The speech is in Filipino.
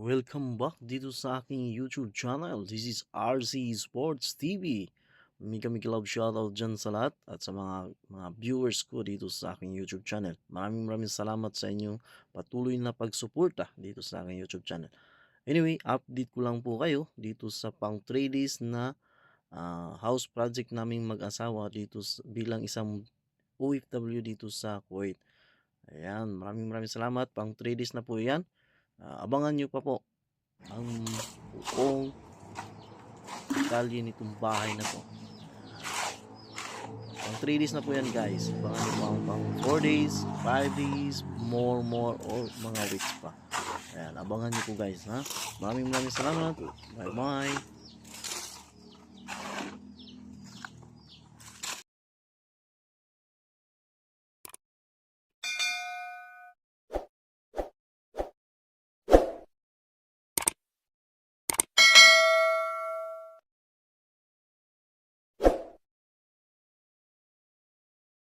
Welcome back dito sa aking YouTube channel. This is RC Sports TV. Mega love shoutout dyan sa lahat at sa mga viewers ko dito sa aking YouTube channel. Maraming salamat sa inyong patuloy na pagsuporta dito sa aking YouTube channel. Anyway, update ko lang po kayo dito sa pang 3 days na house project naming mag-asawa dito bilang isang OFW dito sa Kuwait. Ayan, maraming salamat. Pang 3 days na po yan. Abangan nyo pa po ang buong detalye nitong bahay na to. Pang 3 days na po yan guys. Abangan nyo po pang 4 days, 5 days, more or mga weeks pa. Ayan, abangan nyo po guys ha. Maraming salamat. Bye bye.